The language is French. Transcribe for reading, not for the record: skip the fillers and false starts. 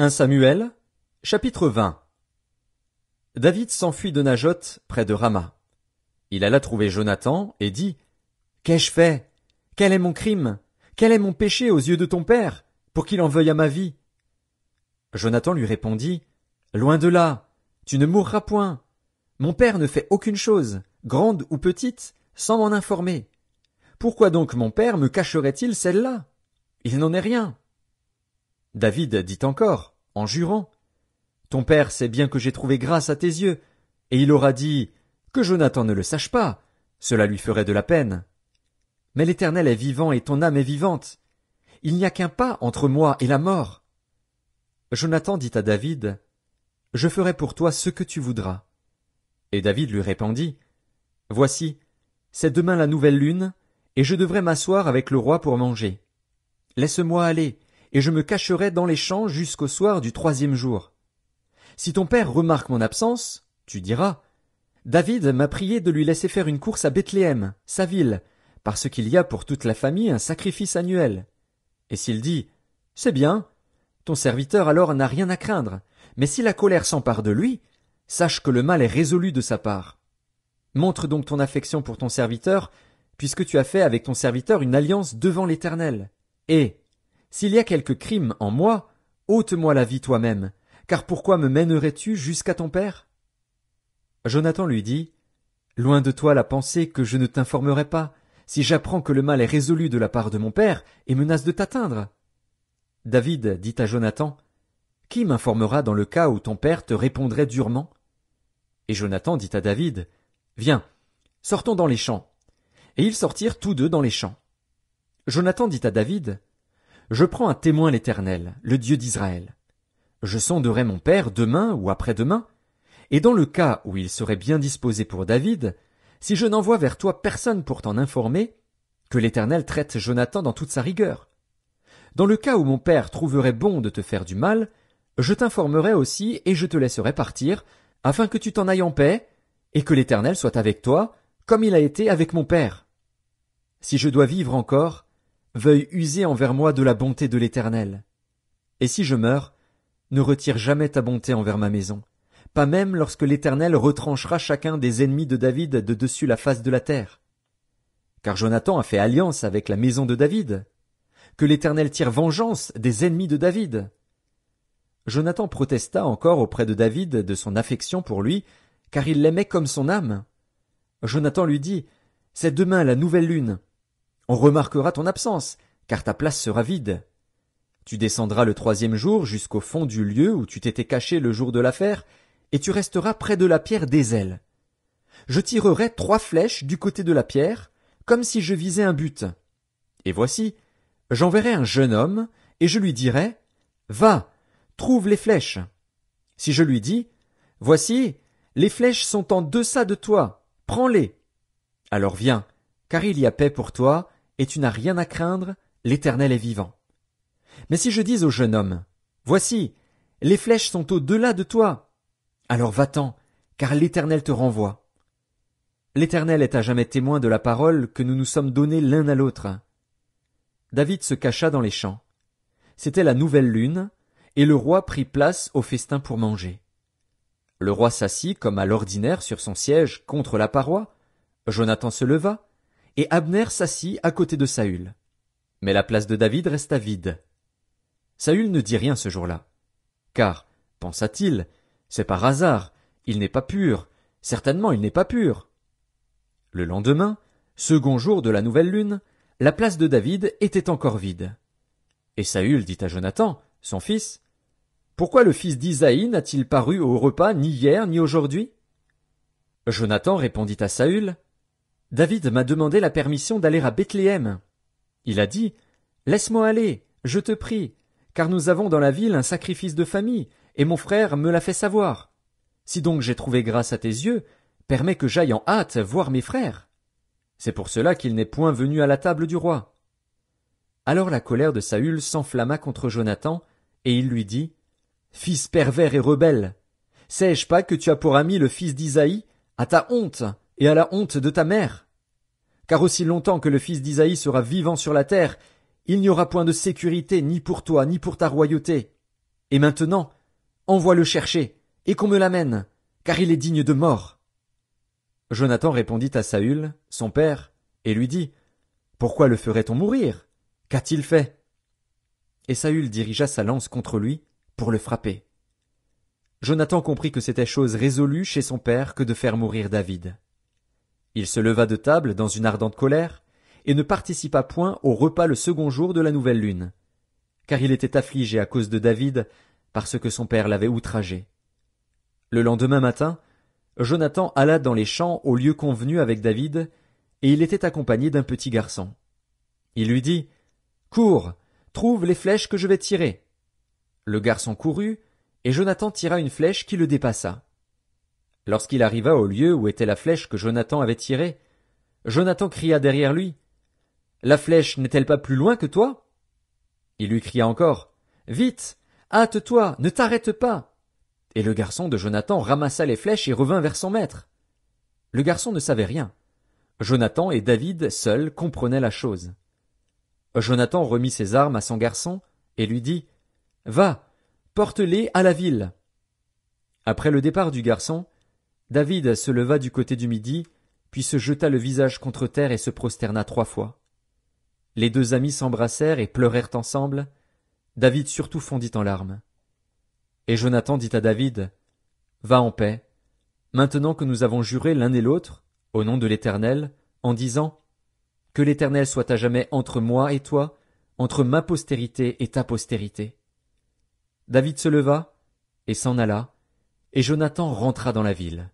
1 Samuel, chapitre 20. David s'enfuit de Najoth, près de Rama. Il alla trouver Jonathan et dit, « Qu'ai-je fait? Quel est mon crime? Quel est mon péché aux yeux de ton père, pour qu'il en veuille à ma vie? » Jonathan lui répondit, « Loin de là, tu ne mourras point. Mon père ne fait aucune chose, grande ou petite, sans m'en informer. Pourquoi donc mon père me cacherait-il celle-là? Il n'en est rien. » David dit encore, en jurant, « Ton père sait bien que j'ai trouvé grâce à tes yeux, et il aura dit, que Jonathan ne le sache pas, cela lui ferait de la peine. Mais l'Éternel est vivant et ton âme est vivante. Il n'y a qu'un pas entre moi et la mort. » Jonathan dit à David, « Je ferai pour toi ce que tu voudras. » Et David lui répondit, « Voici, c'est demain la nouvelle lune, et je devrais m'asseoir avec le roi pour manger. Laisse-moi aller, et je me cacherai dans les champs jusqu'au soir du 3e jour. Si ton père remarque mon absence, tu diras, David m'a prié de lui laisser faire une course à Bethléem, sa ville, parce qu'il y a pour toute la famille un sacrifice annuel. Et s'il dit, c'est bien, ton serviteur alors n'a rien à craindre, mais si la colère s'empare de lui, sache que le mal est résolu de sa part. Montre donc ton affection pour ton serviteur, puisque tu as fait avec ton serviteur une alliance devant l'Éternel. Et, s'il y a quelque crime en moi, ôte-moi la vie toi-même, car pourquoi me mènerais-tu jusqu'à ton père? Jonathan lui dit, loin de toi la pensée que je ne t'informerai pas, si j'apprends que le mal est résolu de la part de mon père et menace de t'atteindre. David dit à Jonathan, qui m'informera dans le cas où ton père te répondrait durement? Et Jonathan dit à David, viens, sortons dans les champs. Et ils sortirent tous deux dans les champs. Jonathan dit à David, je prends à témoin l'Éternel, le Dieu d'Israël. Je sonderai mon père demain ou après-demain, et dans le cas où il serait bien disposé pour David, si je n'envoie vers toi personne pour t'en informer, que l'Éternel traite Jonathan dans toute sa rigueur. Dans le cas où mon père trouverait bon de te faire du mal, je t'informerai aussi et je te laisserai partir, afin que tu t'en ailles en paix, et que l'Éternel soit avec toi, comme il a été avec mon père. Si je dois vivre encore, veuille user envers moi de la bonté de l'Éternel. Et si je meurs, ne retire jamais ta bonté envers ma maison, pas même lorsque l'Éternel retranchera chacun des ennemis de David de dessus la face de la terre. Car Jonathan a fait alliance avec la maison de David. Que l'Éternel tire vengeance des ennemis de David. Jonathan protesta encore auprès de David de son affection pour lui, car il l'aimait comme son âme. Jonathan lui dit, c'est demain la nouvelle lune. On remarquera ton absence, car ta place sera vide. Tu descendras le 3e jour jusqu'au fond du lieu où tu t'étais caché le jour de l'affaire, et tu resteras près de la pierre d'Ézel. Je tirerai 3 flèches du côté de la pierre, comme si je visais un but. Et voici, j'enverrai un jeune homme, et je lui dirai, va, trouve les flèches. Si je lui dis, voici, les flèches sont en deçà de toi, prends-les. Alors viens, car il y a paix pour toi, et tu n'as rien à craindre, l'Éternel est vivant. Mais si je dis au jeune homme, voici, les flèches sont au-delà de toi, alors va-t'en, car l'Éternel te renvoie. L'Éternel est à jamais témoin de la parole que nous nous sommes donnée l'un à l'autre. David se cacha dans les champs. C'était la nouvelle lune, et le roi prit place au festin pour manger. Le roi s'assit comme à l'ordinaire sur son siège contre la paroi, Jonathan se leva, et Abner s'assit à côté de Saül. Mais la place de David resta vide. Saül ne dit rien ce jour-là. Car, pensa-t-il, c'est par hasard, il n'est pas pur, certainement il n'est pas pur. Le lendemain, 2e jour de la nouvelle lune, la place de David était encore vide. Et Saül dit à Jonathan, son fils, pourquoi le fils d'Isaïe n'a-t-il paru au repas ni hier ni aujourd'hui? Jonathan répondit à Saül, David m'a demandé la permission d'aller à Bethléem. Il a dit, laisse-moi aller, je te prie, car nous avons dans la ville un sacrifice de famille, et mon frère me l'a fait savoir. Si donc j'ai trouvé grâce à tes yeux, permets que j'aille en hâte voir mes frères. C'est pour cela qu'il n'est point venu à la table du roi. Alors la colère de Saül s'enflamma contre Jonathan, et il lui dit, fils pervers et rebelle, sais-je pas que tu as pour ami le fils d'Isaïe, à ta honte et à la honte de ta mère? Car aussi longtemps que le fils d'Isaïe sera vivant sur la terre, il n'y aura point de sécurité ni pour toi ni pour ta royauté. Et maintenant, envoie le chercher, et qu'on me l'amène, car il est digne de mort. Jonathan répondit à Saül, son père, et lui dit, Pourquoi le ferait-on mourir? Qu'a-t-il fait? Et Saül dirigea sa lance contre lui, pour le frapper. Jonathan comprit que c'était chose résolue chez son père que de faire mourir David. Il se leva de table dans une ardente colère, et ne participa point au repas le second jour de la nouvelle lune, car il était affligé à cause de David, parce que son père l'avait outragé. Le lendemain matin, Jonathan alla dans les champs au lieu convenu avec David, et il était accompagné d'un petit garçon. Il lui dit, Cours, trouve les flèches que je vais tirer. Le garçon courut, et Jonathan tira une flèche qui le dépassa. Lorsqu'il arriva au lieu où était la flèche que Jonathan avait tirée, Jonathan cria derrière lui, La flèche n'est-elle pas plus loin que toi? Il lui cria encore, Vite, hâte-toi, ne t'arrête pas. Et le garçon de Jonathan ramassa les flèches et revint vers son maître. Le garçon ne savait rien. Jonathan et David seuls comprenaient la chose. Jonathan remit ses armes à son garçon et lui dit, Va, porte-les à la ville. Après le départ du garçon, David se leva du côté du midi, puis se jeta le visage contre terre et se prosterna 3 fois. Les 2 amis s'embrassèrent et pleurèrent ensemble. David surtout fondit en larmes. Et Jonathan dit à David, Va en paix, maintenant que nous avons juré l'un et l'autre, au nom de l'Éternel, en disant, Que l'Éternel soit à jamais entre moi et toi, entre ma postérité et ta postérité. David se leva, et s'en alla, et Jonathan rentra dans la ville.